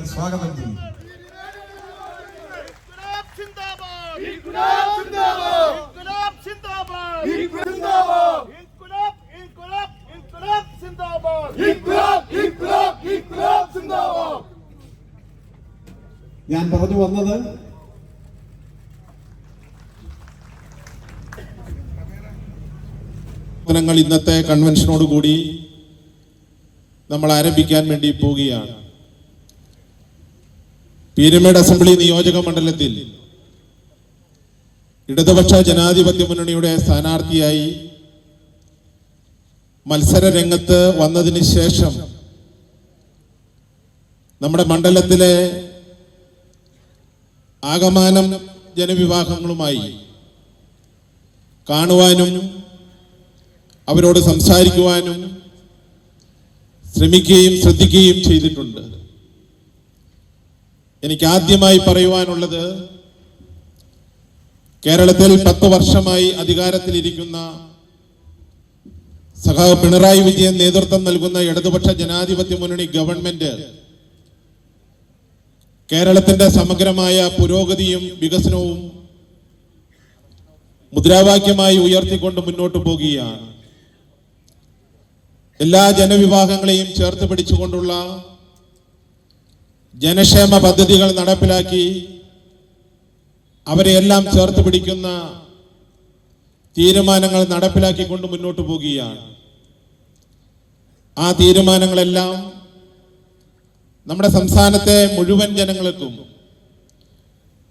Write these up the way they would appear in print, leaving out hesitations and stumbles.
ഞാൻ സ്വാഗതം ചെയ്യും. ഞാൻ പറഞ്ഞു വന്നത് ഇന്നത്തെ കൺവെൻഷനോടുകൂടി നമ്മൾ ആരംഭിക്കാൻ വേണ്ടി പോവുകയാണ്. പീരുമേട് അസംബ്ലി നിയോജക മണ്ഡലത്തിൽ ഇടതുപക്ഷ ജനാധിപത്യ മുന്നണിയുടെ സ്ഥാനാർത്ഥിയായി മത്സര രംഗത്ത് വന്നതിന് ശേഷം നമ്മുടെ മണ്ഡലത്തിലെ ആകമാനം ജനവിഭാഗങ്ങളുമായി കാണുവാനും അവരോട് സംസാരിക്കുവാനും ശ്രമിക്കുകയും ശ്രദ്ധിക്കുകയും ചെയ്തിട്ടുണ്ട്. എനിക്ക് ആദ്യമായി പറയുവാനുള്ളത്, കേരളത്തിൽ 10 വർഷമായി അധികാരത്തിലിരിക്കുന്ന സഖാവ് പിണറായി വിജയൻ നേതൃത്വം നൽകുന്ന ഇടതുപക്ഷ ജനാധിപത്യ മുന്നണി ഗവൺമെന്റ് കേരളത്തിന്റെ സമഗ്രമായ പുരോഗതിയും വികസനവും മുദ്രാവാക്യമായി ഉയർത്തിക്കൊണ്ട് മുന്നോട്ട് പോകുകയാണ്. എല്ലാ ജനവിഭാഗങ്ങളെയും ചേർത്ത് പിടിച്ചുകൊണ്ടുള്ള ജനക്ഷേമ പദ്ധതികൾ നടപ്പിലാക്കി അവരെയെല്ലാം ചേർത്ത് പിടിക്കുന്ന തീരുമാനങ്ങൾ നടപ്പിലാക്കിക്കൊണ്ട് മുന്നോട്ട് പോകുകയാണ്. ആ തീരുമാനങ്ങളെല്ലാം നമ്മുടെ സംസ്ഥാനത്തെ മുഴുവൻ ജനങ്ങൾക്കും,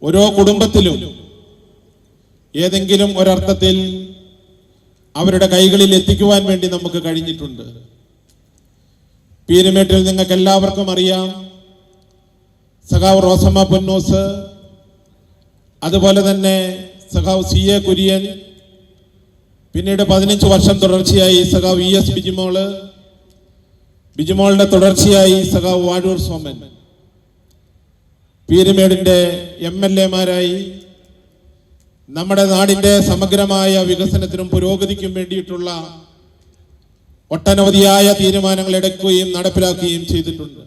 ഓരോ കുടുംബത്തിലും ഏതെങ്കിലും ഒരർത്ഥത്തിൽ അവരുടെ കൈകളിൽ എത്തിക്കുവാൻ വേണ്ടി നമുക്ക് കഴിഞ്ഞിട്ടുണ്ട്. പീരുമേട്ടിൽ നിങ്ങൾക്ക് എല്ലാവർക്കും അറിയാം, സഖാവ് റോസമ്മ പൊന്നൂസ്, അതുപോലെ തന്നെ സഖാവ് CA കുര്യൻ, പിന്നീട് 15 വർഷം തുടർച്ചയായി സഖാവ് ES ബിജുമോളുടെ തുടർച്ചയായി സഖാവ് വാഴൂർ സോമൻ, പീരുമേടിന്റെ MLA-മാരായി നമ്മുടെ നാടിന്റെ സമഗ്രമായ വികസനത്തിനും പുരോഗതിക്കും വേണ്ടിയിട്ടുള്ള ഒട്ടനവധിയായ തീരുമാനങ്ങൾ എടുക്കുകയും നടപ്പിലാക്കുകയും ചെയ്തിട്ടുണ്ട്.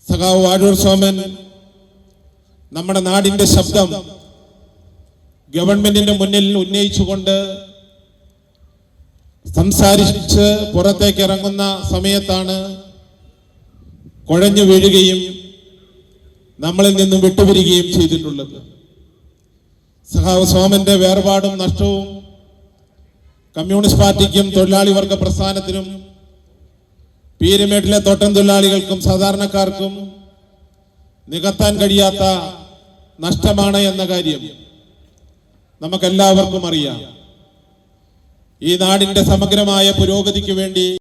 സഖാവ് വാഴൂർ സോമൻ നമ്മുടെ നാടിന്റെ ശബ്ദം ഗവൺമെന്റിന്റെ മുന്നിൽ ഉന്നയിച്ചുകൊണ്ട് സംസാരിച്ച് പുറത്തേക്ക് ഇറങ്ങുന്ന സമയത്താണ് കുഴഞ്ഞു വീഴുകയും നമ്മളിൽ നിന്നും വിട്ടുപിരിയുകയും ചെയ്തിട്ടുള്ളത്. സഖാവ് സോമന്റെ വേർപാടും നഷ്ടവും കമ്മ്യൂണിസ്റ്റ് പാർട്ടിക്കും തൊഴിലാളി വർഗ പ്രസ്ഥാനത്തിനും പീരുമേട്ടിലെ തോട്ടം തൊഴിലാളികൾക്കും സാധാരണക്കാർക്കും നികത്താൻ കഴിയാത്ത നഷ്ടമാണ് എന്ന കാര്യം നമുക്കെല്ലാവർക്കും അറിയാം. ഈ നാടിന്റെ സമഗ്രമായ പുരോഗതിക്ക് വേണ്ടി